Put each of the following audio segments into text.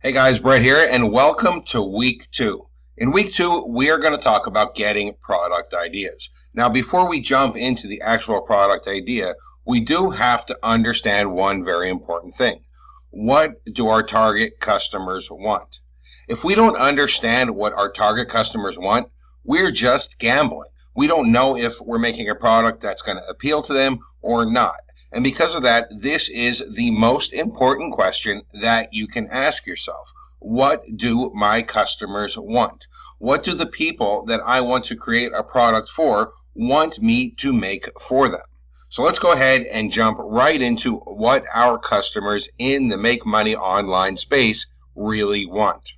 Hey guys, Brett here, and welcome to week 2. In week 2, we are going to talk about getting product ideas. Now, before we jump into the actual product idea, we do have to understand one very important thing. What do our target customers want? If we don't understand what our target customers want, we're just gambling. We don't know if we're making a product that's going to appeal to them or not. And because of that, this is the most important question that you can ask yourself. What do my customers want? What do the people that I want to create a product for want me to make for them? So let's go ahead and jump right into what our customers in the Make Money Online space really want.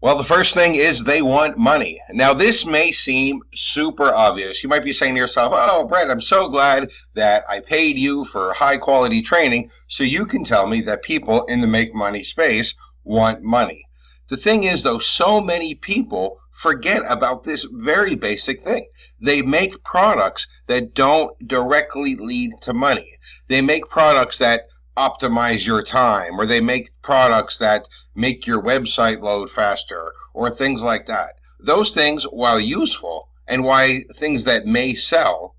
Well, the first thing is they want money. Now, this may seem super obvious. You might be saying to yourself, oh, Brett, I'm so glad that I paid you for high quality training so you can tell me that people in the make money space want money. The thing is, though, so many people forget about this very basic thing. They make products that don't directly lead to money. They make products that optimize your time, or they make products that make your website load faster, or things like that. Those things, while useful and why things that may sell,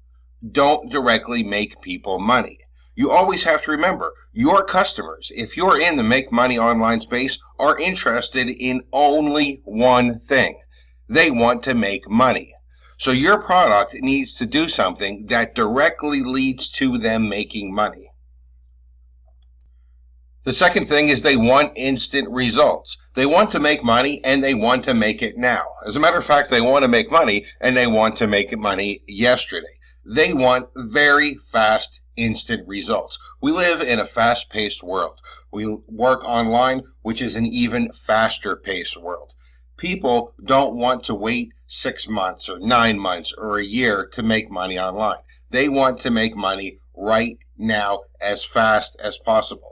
don't directly make people money. You always have to remember, your customers, if you're in the Make Money Online space, are interested in only one thing. They want to make money. So your product needs to do something that directly leads to them making money. The second thing is they want instant results. They want to make money and they want to make it now. As a matter of fact, they want to make money and they want to make money yesterday. They want very fast, instant results. We live in a fast-paced world. We work online, which is an even faster-paced world. People don't want to wait 6 months or 9 months or a year to make money online. They want to make money right now as fast as possible.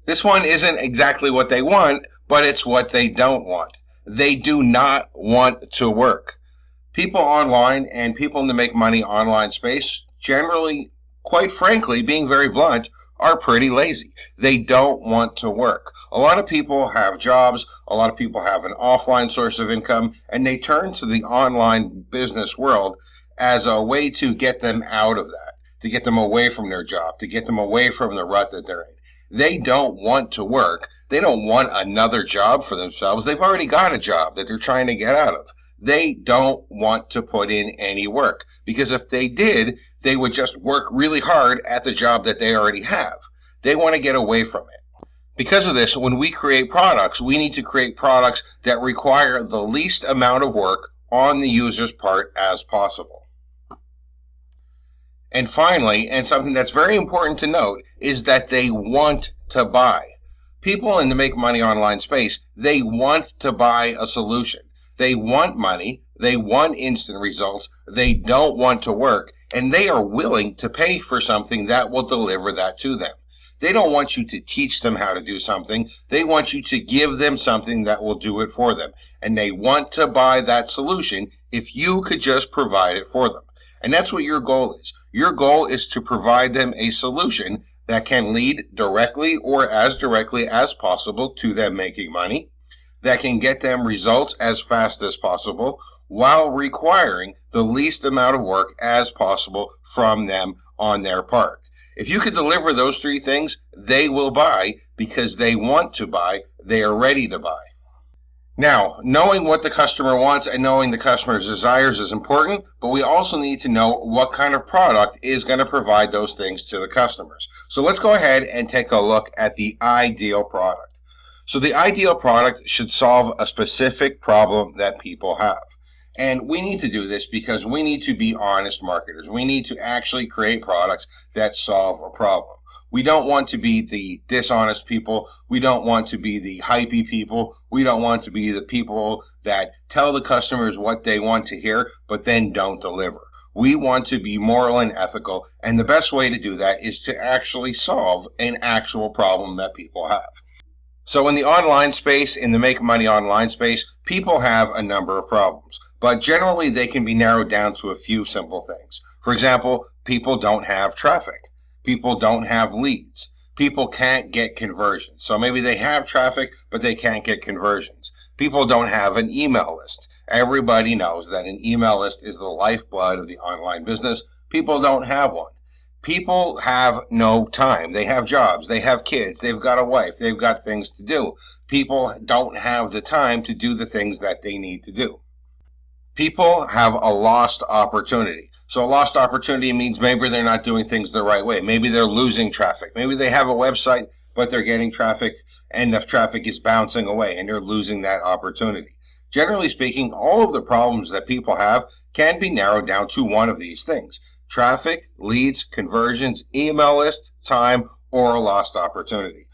This one isn't exactly what they want, but it's what they don't want. They do not want to work. People online and people in the Make Money Online space, generally, quite frankly, being very blunt, are pretty lazy. They don't want to work. A lot of people have jobs, a lot of people have an offline source of income, and they turn to the online business world as a way to get them out of that, to get them away from their job, to get them away from the rut that they're in. They don't want to work. They don't want another job for themselves. They've already got a job that they're trying to get out of. They don't want to put in any work, because if they did, they would just work really hard at the job that they already have. They want to get away from it. Because of this, when we create products, we need to create products that require the least amount of work on the user's part as possible. And finally, and something that's very important to note, is that they want to buy. People in the Make Money Online space, they want to buy a solution. They want money, they want instant results, they don't want to work, and they are willing to pay for something that will deliver that to them. They don't want you to teach them how to do something. They want you to give them something that will do it for them. And they want to buy that solution if you could just provide it for them. And that's what your goal is. Your goal is to provide them a solution that can lead directly or as directly as possible to them making money, that can get them results as fast as possible, while requiring the least amount of work as possible from them on their part. If you could deliver those three things, they will buy because they want to buy, they are ready to buy. Now, knowing what the customer wants and knowing the customer's desires is important, but we also need to know what kind of product is going to provide those things to the customers. So let's go ahead and take a look at the ideal product. So the ideal product should solve a specific problem that people have. And we need to do this because we need to be honest marketers. We need to actually create products that solve a problem. We don't want to be the dishonest people. We don't want to be the hypey people. We don't want to be the people that tell the customers what they want to hear, but then don't deliver. We want to be moral and ethical, and the best way to do that is to actually solve an actual problem that people have. So in the online space, in the Make Money Online space, people have a number of problems, but generally they can be narrowed down to a few simple things. For example, people don't have traffic. People don't have leads. People can't get conversions. So maybe they have traffic, but they can't get conversions. People don't have an email list. Everybody knows that an email list is the lifeblood of the online business. People don't have one. People have no time. They have jobs. They have kids. They've got a wife. They've got things to do. People don't have the time to do the things that they need to do. People have a lost opportunity. So a lost opportunity means maybe they're not doing things the right way. Maybe they're losing traffic. Maybe they have a website, but they're getting traffic and the traffic is bouncing away and they're losing that opportunity. Generally speaking, all of the problems that people have can be narrowed down to one of these things: traffic, leads, conversions, email list, time, or a lost opportunity.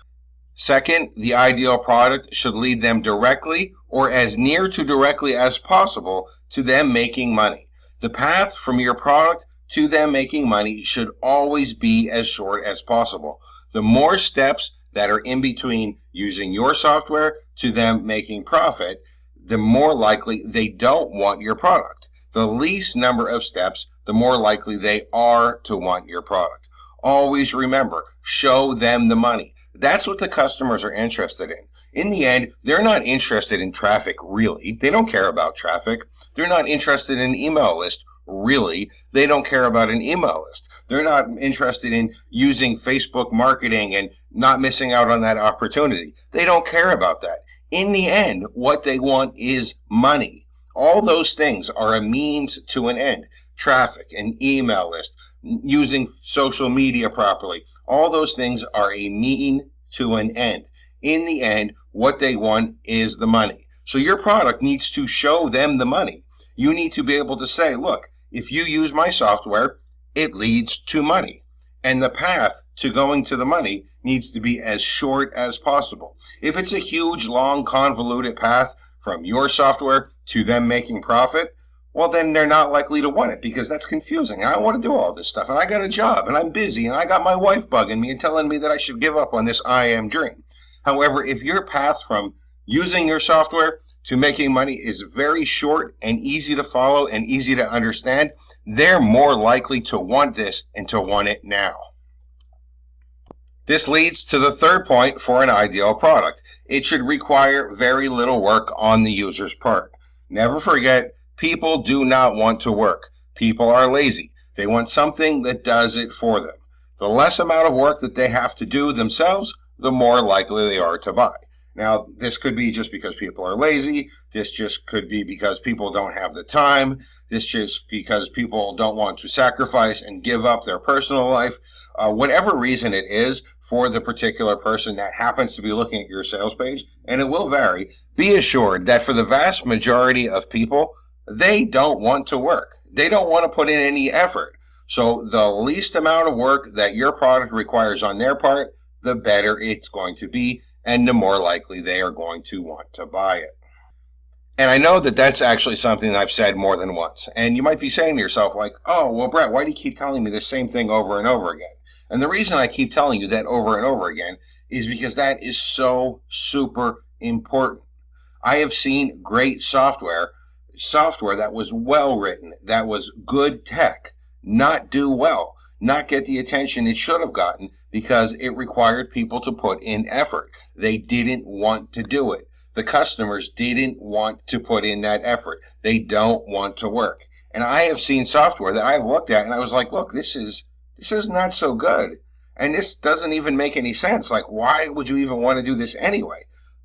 Second, the ideal product should lead them directly or as near to directly as possible to them making money. The path from your product to them making money should always be as short as possible. The more steps that are in between using your software to them making profit, the more likely they don't want your product. The least number of steps, the more likely they are to want your product. Always remember, show them the money. That's what the customers are interested in. In the end, they're not interested in traffic, really. They don't care about traffic. They're not interested in an email list, really. They don't care about an email list. They're not interested in using Facebook marketing and not missing out on that opportunity. They don't care about that. In the end, what they want is money. All those things are a means to an end. Traffic, an email list, using social media properly. All those things are a mean to an end. In the end, what they want is the money. So your product needs to show them the money. You need to be able to say, look, if you use my software, it leads to money. And the path to going to the money needs to be as short as possible. If it's a huge, long, convoluted path from your software to them making profit, well, then they're not likely to want it because that's confusing. And I want to do all this stuff. And I got a job and I'm busy and I got my wife bugging me and telling me that I should give up on this I am dream. However, if your path from using your software to making money is very short and easy to follow and easy to understand, they're more likely to want this and to want it now. This leads to the third point for an ideal product. It should require very little work on the user's part. Never forget, people do not want to work. People are lazy. They want something that does it for them. The less amount of work that they have to do themselves, the more likely they are to buy. Now, this could be just because people are lazy. This just could be because people don't have the time. This just because people don't want to sacrifice and give up their personal life. Whatever reason it is for the particular person that happens to be looking at your sales page, and it will vary, be assured that for the vast majority of people, they don't want to work. They don't want to put in any effort. So the least amount of work that your product requires on their part, the better it's going to be, and the more likely they are going to want to buy it. And I know that that's actually something I've said more than once. And you might be saying to yourself, like, oh, well, Brett, why do you keep telling me the same thing over and over again? And the reason I keep telling you that over and over again is because that is so super important. I have seen great software that was well written, that was good tech, not do well, not get the attention it should have gotten because it required people to put in effort. They didn't want to do it. The customers didn't want to put in that effort. They don't want to work. And I have seen software that I've looked at and I was like, look, this is not so good. And this doesn't even make any sense. Like, why would you even want to do this anyway?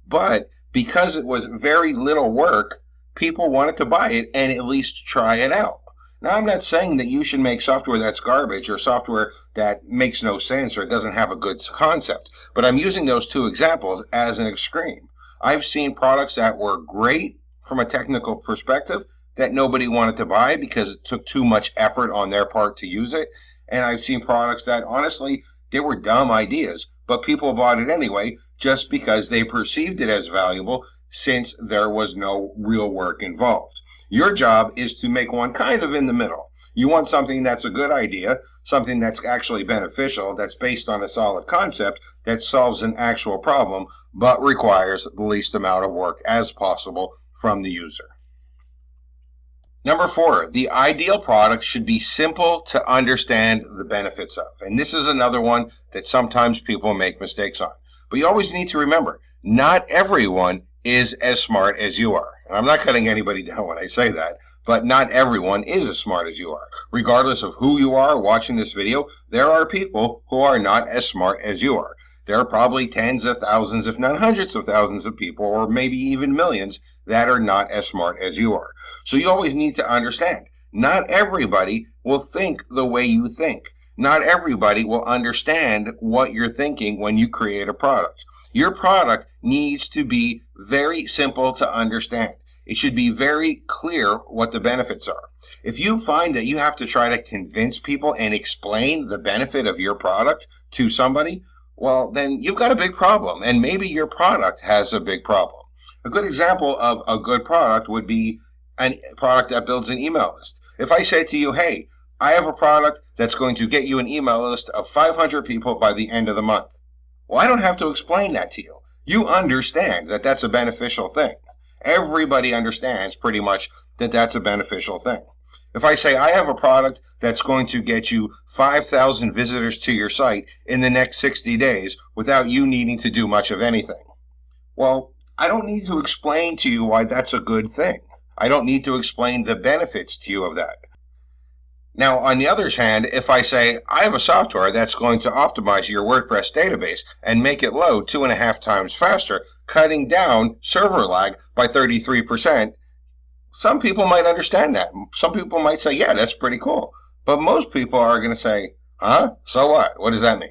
But because it was very little work, people wanted to buy it and at least try it out. Now, I'm not saying that you should make software that's garbage or software that makes no sense or doesn't have a good concept, but I'm using those two examples as an extreme. I've seen products that were great from a technical perspective that nobody wanted to buy because it took too much effort on their part to use it, and I've seen products that, honestly, they were dumb ideas, but people bought it anyway just because they perceived it as valuable since there was no real work involved. Your job is to make one kind of in the middle. You want something that's a good idea, something that's actually beneficial, that's based on a solid concept, that solves an actual problem, but requires the least amount of work as possible from the user. Number 4, the ideal product should be simple to understand the benefits of. And this is another one that sometimes people make mistakes on. But you always need to remember, not everyone is as smart as you are. And I'm not cutting anybody down when I say that, but not everyone is as smart as you are. Regardless of who you are watching this video, there are people who are not as smart as you are. There are probably tens of thousands, if not hundreds of thousands of people, or maybe even millions, that are not as smart as you are. So you always need to understand, not everybody will think the way you think. Not everybody will understand what you're thinking when you create a product. Your product needs to be very simple to understand. It should be very clear what the benefits are. If you find that you have to try to convince people and explain the benefit of your product to somebody, well, then you've got a big problem, and maybe your product has a big problem. A good example of a good product would be a product that builds an email list. If I say to you, hey, I have a product that's going to get you an email list of 500 people by the end of the month. Well, I don't have to explain that to you. You understand that that's a beneficial thing. Everybody understands pretty much that that's a beneficial thing. If I say I have a product that's going to get you 5,000 visitors to your site in the next 60 days without you needing to do much of anything, well, I don't need to explain to you why that's a good thing. I don't need to explain the benefits to you of that. Now, on the other hand, if I say I have a software that's going to optimize your WordPress database and make it load 2.5 times faster, cutting down server lag by 33%, some people might understand that. Some people might say, yeah, that's pretty cool. But most people are going to say, huh? So what? What does that mean?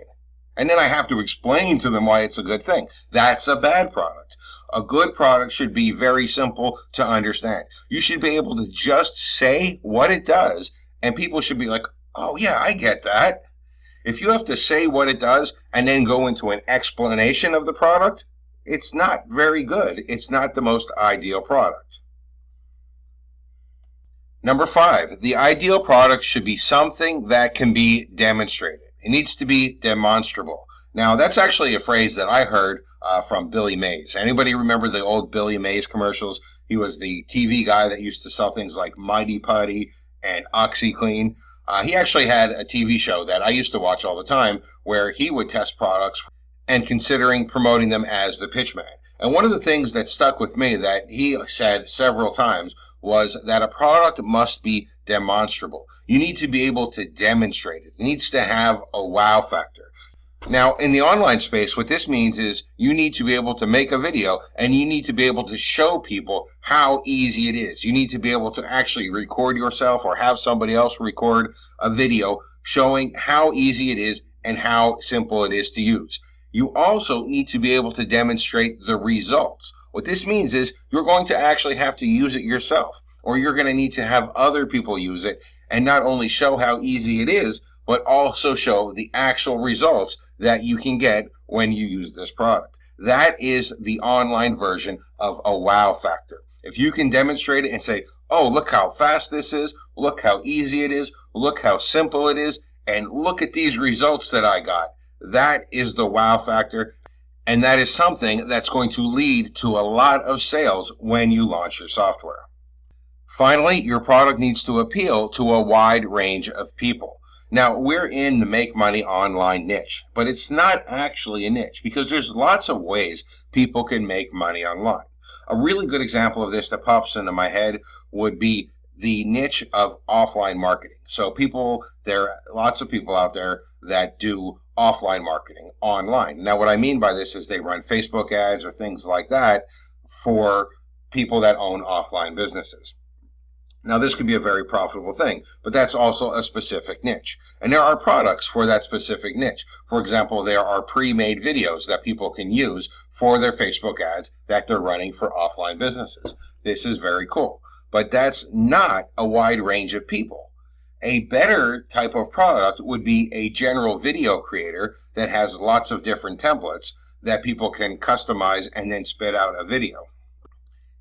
And then I have to explain to them why it's a good thing. That's a bad product. A good product should be very simple to understand. You should be able to just say what it does, and people should be like, oh, yeah, I get that. If you have to say what it does and then go into an explanation of the product, it's not very good. It's not the most ideal product. Number 5, the ideal product should be something that can be demonstrated. It needs to be demonstrable. Now, that's actually a phrase that I heard from Billy Mays. Anybody remember the old Billy Mays commercials? He was the TV guy that used to sell things like Mighty Putty and OxyClean. He actually had a TV show that I used to watch all the time where he would test products and considering promoting them as the pitchman. And one of the things that stuck with me that he said several times was that a product must be demonstrable. You need to be able to demonstrate it. It needs to have a wow factor. Now, in the online space, what this means is you need to be able to make a video and you need to be able to show people how easy it is. You need to be able to actually record yourself or have somebody else record a video showing how easy it is and how simple it is to use. You also need to be able to demonstrate the results. What this means is you're going to actually have to use it yourself, or you're going to need to have other people use it and not only show how easy it is, but also show the actual results that you can get when you use this product. That is the online version of a wow factor. If you can demonstrate it and say, oh, look how fast this is, look how easy it is, look how simple it is, and look at these results that I got, that is the wow factor. And that is something that's going to lead to a lot of sales when you launch your software. Finally, your product needs to appeal to a wide range of people. Now, we're in the make money online niche, but it's not actually a niche because there's lots of ways people can make money online. A really good example of this that pops into my head would be the niche of offline marketing. So there are lots of people out there that do offline marketing online. Now, what I mean by this is they run Facebook ads or things like that for people that own offline businesses. Now, this can be a very profitable thing, but that's also a specific niche. And there are products for that specific niche. For example, there are pre-made videos that people can use for their Facebook ads that they're running for offline businesses. This is very cool, but that's not a wide range of people. A better type of product would be a general video creator that has lots of different templates that people can customize and then spit out a video.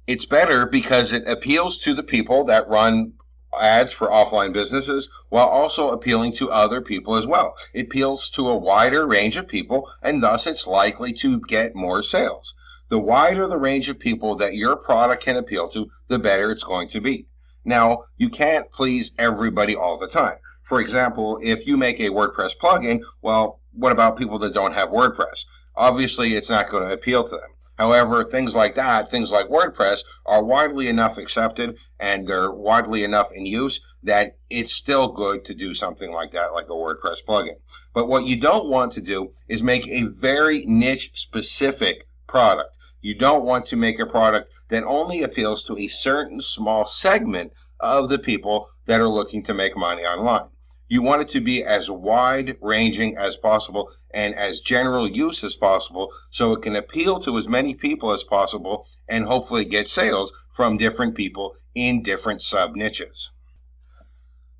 It's better because it appeals to the people that run ads for offline businesses while also appealing to other people as well. It appeals to a wider range of people and thus it's likely to get more sales. The wider the range of people that your product can appeal to, the better it's going to be. Now, you can't please everybody all the time. For example, if you make a WordPress plugin, well, what about people that don't have WordPress? Obviously, it's not going to appeal to them. However, things like that, things like WordPress, are widely enough accepted and they're widely enough in use that it's still good to do something like that, like a WordPress plugin. But what you don't want to do is make a very niche specific product. You don't want to make a product that only appeals to a certain small segment of the people that are looking to make money online. You want it to be as wide-ranging as possible and as general use as possible so it can appeal to as many people as possible and hopefully get sales from different people in different sub-niches.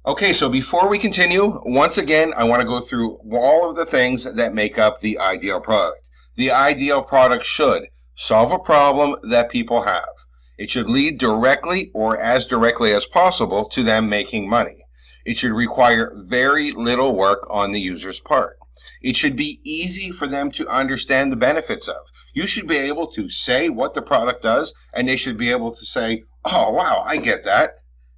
Okay, so before we continue, once again, I want to go through all of the things that make up the ideal product. The ideal product should solve a problem that people have. It should lead directly or as directly as possible to them making money. It should require very little work on the user's part. It should be easy for them to understand the benefits of. You should be able to say what the product does, and they should be able to say, oh, wow, I get that.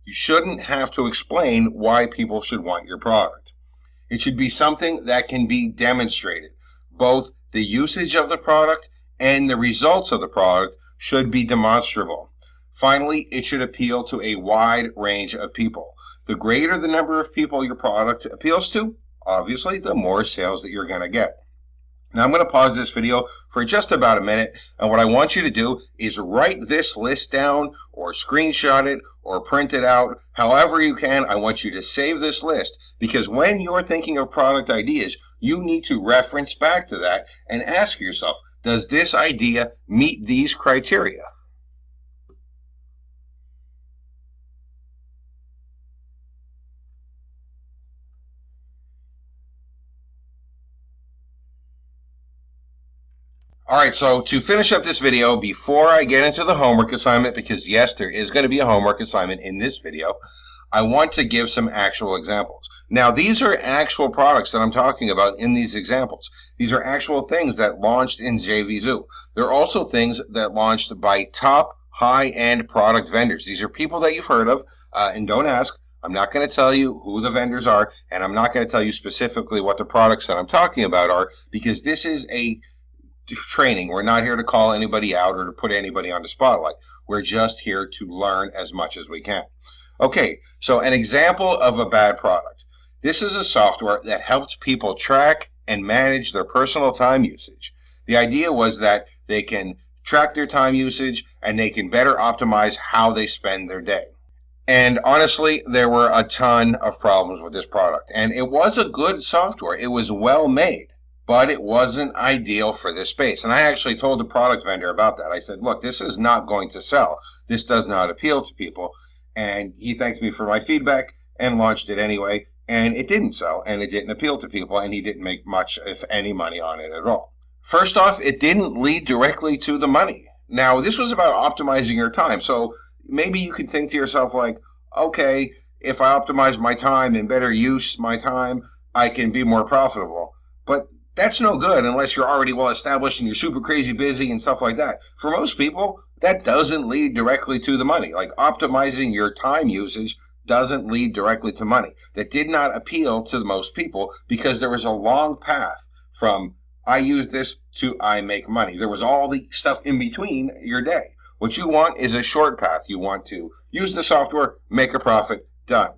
You shouldn't have to explain why people should want your product. It should be something that can be demonstrated. Both the usage of the product and the results of the product should be demonstrable. Finally, it should appeal to a wide range of people. The greater the number of people your product appeals to, obviously, the more sales that you're going to get. Now, I'm going to pause this video for just about a minute, and what I want you to do is write this list down or screenshot it or print it out. However you can, I want you to save this list because when you're thinking of product ideas, you need to reference back to that and ask yourself, does this idea meet these criteria? All right, so to finish up this video, before I get into the homework assignment, because yes, there is going to be a homework assignment in this video, I want to give some actual examples. Now, these are actual products that I'm talking about in these examples. These are actual things that launched in JVZoo. They're also things that launched by top high-end product vendors. These are people that you've heard of, and don't ask. I'm not going to tell you who the vendors are, and I'm not going to tell you specifically what the products that I'm talking about are, because this is a training. We're not here to call anybody out or to put anybody on the spotlight. We're just here to learn as much as we can. Okay, so an example of a bad product. This is a software that helps people track and manage their personal time usage. The idea was that they can track their time usage and they can better optimize how they spend their day. And honestly, there were a ton of problems with this product. And it was a good software. It was well made, but it wasn't ideal for this space. And I actually told the product vendor about that. I said, look, this is not going to sell. This does not appeal to people. And he thanked me for my feedback and launched it anyway. And it didn't sell, and it didn't appeal to people, and he didn't make much, if any, money on it at all. First off, it didn't lead directly to the money. Now, this was about optimizing your time. So maybe you could think to yourself like, okay, if I optimize my time and better use my time, I can be more profitable. But that's no good unless you're already well established and you're super crazy busy and stuff like that. For most people, that doesn't lead directly to the money. Like optimizing your time usage doesn't lead directly to money. That did not appeal to the most people because there was a long path from I use this to I make money. There was all the stuff in between your day. What you want is a short path. You want to use the software, make a profit, done.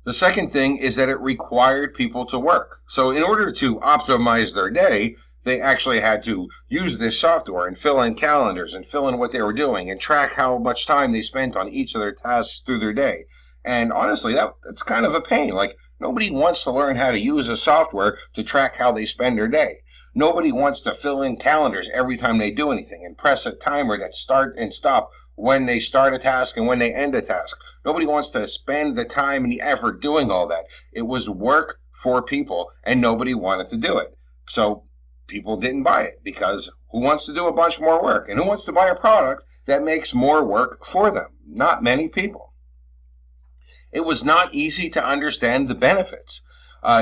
The second thing is that it required people to work. So in order to optimize their day, they actually had to use this software and fill in calendars and fill in what they were doing and track how much time they spent on each of their tasks through their day. And honestly, that's kind of a pain. Like, nobody wants to learn how to use a software to track how they spend their day. Nobody wants to fill in calendars every time they do anything and press a timer that start and stop when they start a task and when they end a task. Nobody wants to spend the time and the effort doing all that. It was work for people, and nobody wanted to do it. So people didn't buy it because who wants to do a bunch more work? And who wants to buy a product that makes more work for them? Not many people. It was not easy to understand the benefits.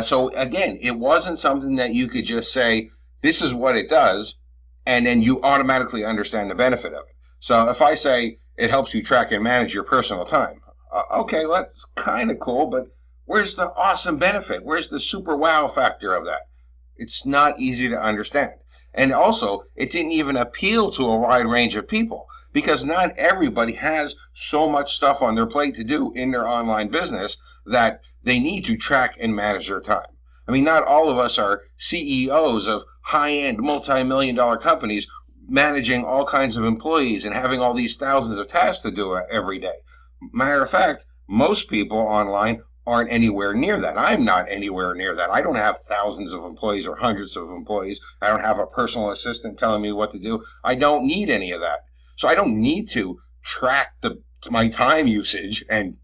So again, it wasn't something that you could just say, this is what it does, and then you automatically understand the benefit of it. So if I say it helps you track and manage your personal time, Okay, well, that's kind of cool, but where's the awesome benefit? Where's the super wow factor of that? It's not easy to understand. And also, it didn't even appeal to a wide range of people because not everybody has so much stuff on their plate to do in their online business that they need to track and manage their time. I mean, not all of us are CEOs of high end, multi-million dollar companies managing all kinds of employees and having all these thousands of tasks to do every day. Matter of fact, most people online aren't anywhere near that. I'm not anywhere near that. I don't have thousands of employees or hundreds of employees. I don't have a personal assistant telling me what to do. I don't need any of that. So I don't need to track my time usage and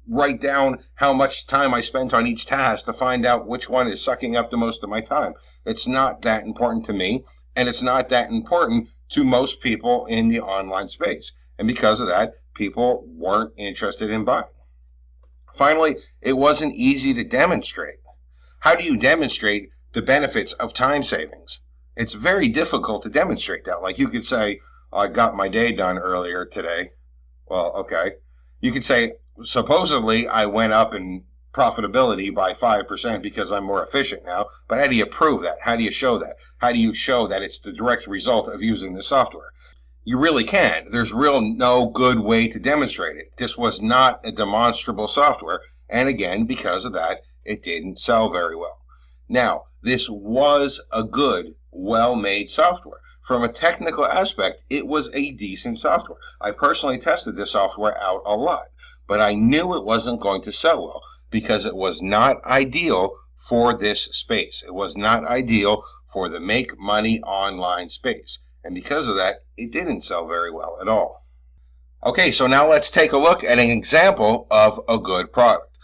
write down how much time I spent on each task to find out which one is sucking up the most of my time. It's not that important to me, and it's not that important to most people in the online space. And because of that, people weren't interested in buying. Finally, it wasn't easy to demonstrate. How do you demonstrate the benefits of time savings? It's very difficult to demonstrate that. Like you could say, I got my day done earlier today. Well, okay. You could say, supposedly I went up in profitability by 5% because I'm more efficient now. But how do you prove that? How do you show that? How do you show that it's the direct result of using the software? You really can. There's no good way to demonstrate it. This was not a demonstrable software, and again, because of that, it didn't sell very well. Now, this was a good, well-made software. From a technical aspect, it was a decent software. I personally tested this software out a lot, but I knew it wasn't going to sell well because it was not ideal for this space. It was not ideal for the make money online space. And because of that, it didn't sell very well at all. Okay, so now let's take a look at an example of a good product.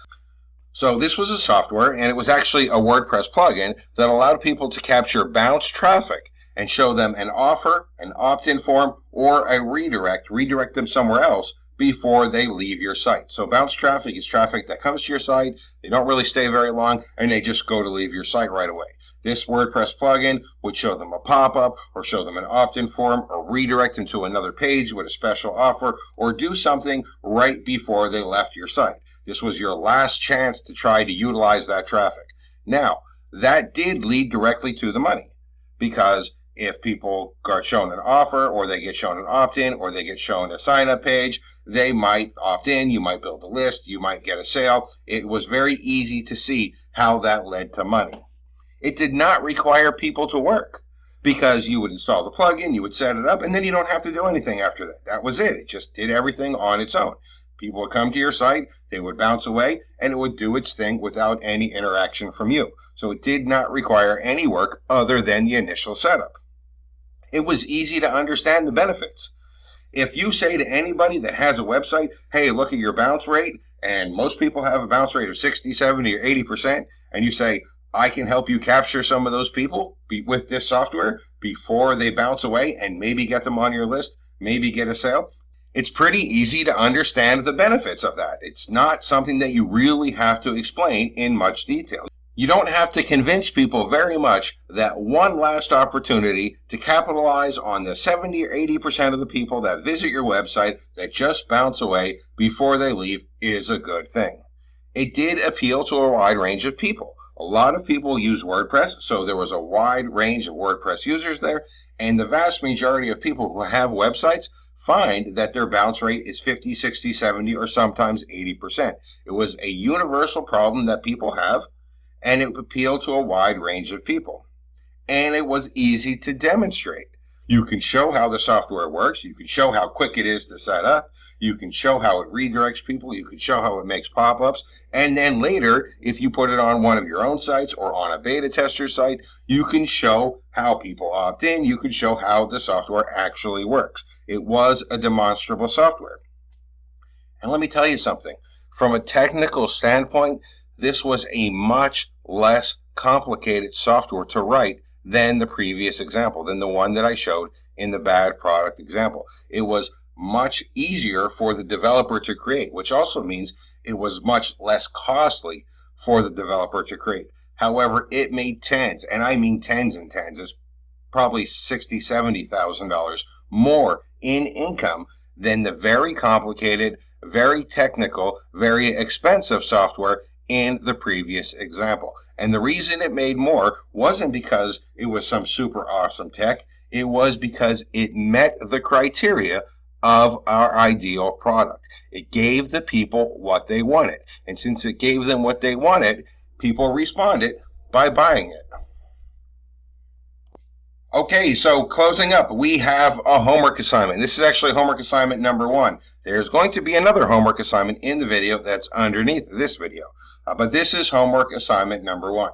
So this was a software, and it was actually a WordPress plugin that allowed people to capture bounce traffic and show them an offer, an opt-in form, or a redirect them somewhere else before they leave your site. So bounce traffic is traffic that comes to your site, they don't really stay very long, and they just go to leave your site right away. This WordPress plugin would show them a pop-up or show them an opt-in form or redirect them to another page with a special offer or do something right before they left your site. This was your last chance to try to utilize that traffic. Now, that did lead directly to the money because if people got shown an offer or they get shown an opt-in or they get shown a sign-up page, they might opt in, you might build a list, you might get a sale. It was very easy to see how that led to money. It did not require people to work because you would install the plugin, you would set it up, and then you don't have to do anything after that. That was it. It just did everything on its own. People would come to your site, they would bounce away, and it would do its thing without any interaction from you. So it did not require any work other than the initial setup. It was easy to understand the benefits. If you say to anybody that has a website, hey, look at your bounce rate, and most people have a bounce rate of 60, 70, or 80%, and you say, I can help you capture some of those people with this software before they bounce away and maybe get them on your list, maybe get a sale. It's pretty easy to understand the benefits of that. It's not something that you really have to explain in much detail. You don't have to convince people very much that one last opportunity to capitalize on the 70 or 80% of the people that visit your website that just bounce away before they leave is a good thing. It did appeal to a wide range of people. A lot of people use WordPress, so there was a wide range of WordPress users there, and the vast majority of people who have websites find that their bounce rate is 50, 60, 70, or sometimes 80%. It was a universal problem that people have, and it appealed to a wide range of people. And it was easy to demonstrate. You can show how the software works. You can show how quick it is to set up. You can show how it redirects people. You can show how it makes pop-ups. And then later, if you put it on one of your own sites or on a beta tester site, you can show how people opt in. You can show how the software actually works. It was a demonstrable software. And let me tell you something. From a technical standpoint, this was a much less complicated software to write than the previous example, than the one that I showed in the bad product example. It was much easier for the developer to create, which also means it was much less costly for the developer to create. However, it made tens, and I mean tens and tens, it's probably $60,000, $70,000 more in income than the very complicated very technical, very expensive software in the previous example. And the reason it made more wasn't because it was some super awesome tech. It was because it met the criteria of our ideal product. It gave the people what they wanted. And since it gave them what they wanted, people responded by buying it. Okay, so closing up, we have a homework assignment. This is actually homework assignment number 1. There's going to be another homework assignment in the video that's underneath this video. But this is homework assignment number 1.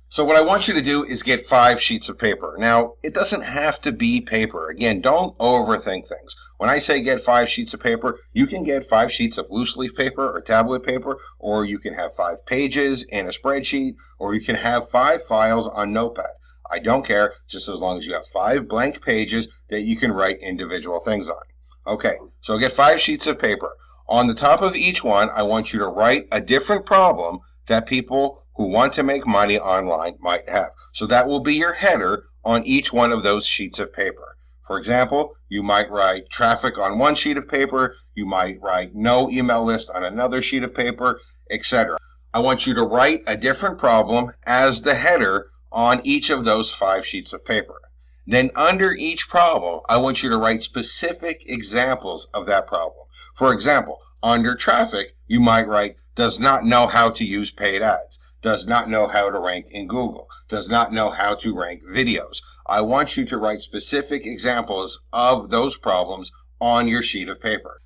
So what I want you to do is get 5 sheets of paper. Now, it doesn't have to be paper. Again, don't overthink things. When I say get 5 sheets of paper, you can get 5 sheets of loose leaf paper or tablet paper, or you can have 5 pages in a spreadsheet, or you can have 5 files on Notepad. I don't care, just as long as you have 5 blank pages that you can write individual things on. Okay, so get 5 sheets of paper. On the top of each one, I want you to write a different problem that people who want to make money online might have. So that will be your header on each one of those sheets of paper. For example, you might write traffic on one sheet of paper, you might write no email list on another sheet of paper, etc. I want you to write a different problem as the header on each of those 5 sheets of paper. Then under each problem, I want you to write specific examples of that problem. For example, under traffic, you might write, does not know how to use paid ads, does not know how to rank in Google, does not know how to rank videos. I want you to write specific examples of those problems on your sheet of paper.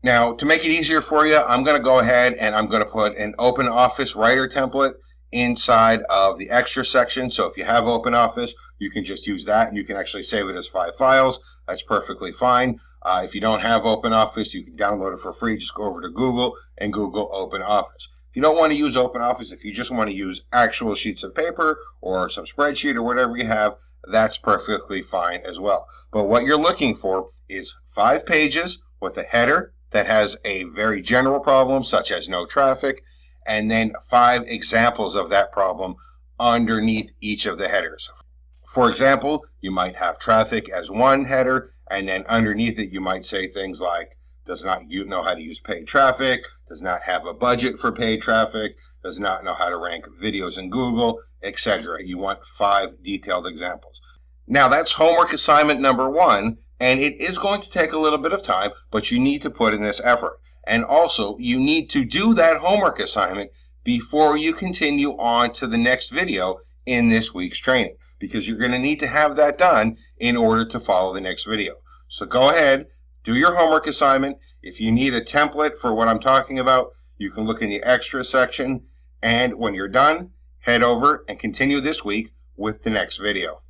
Now, to make it easier for you, I'm going to go ahead and I'm going to put an OpenOffice writer template inside of the extra section. So if you have OpenOffice, you can just use that and you can actually save it as 5 files. That's perfectly fine. If you don't have OpenOffice, you can download it for free. Just go over to Google and Google OpenOffice. If you don't want to use OpenOffice, if you just want to use actual sheets of paper or some spreadsheet or whatever you have, that's perfectly fine as well. But what you're looking for is 5 pages with a header that has a very general problem, such as no traffic, and then 5 examples of that problem underneath each of the headers. For example, you might have traffic as one header, and then underneath it you might say things like, does not know how to use paid traffic, does not have a budget for paid traffic, does not know how to rank videos in Google, etc. You want 5 detailed examples. Now that's homework assignment number 1, and it is going to take a little bit of time, but you need to put in this effort. And also, you need to do that homework assignment before you continue on to the next video in this week's training, because you're going to need to have that done in order to follow the next video. So go ahead, do your homework assignment. If you need a template for what I'm talking about, you can look in the extra section. And when you're done, head over and continue this week with the next video.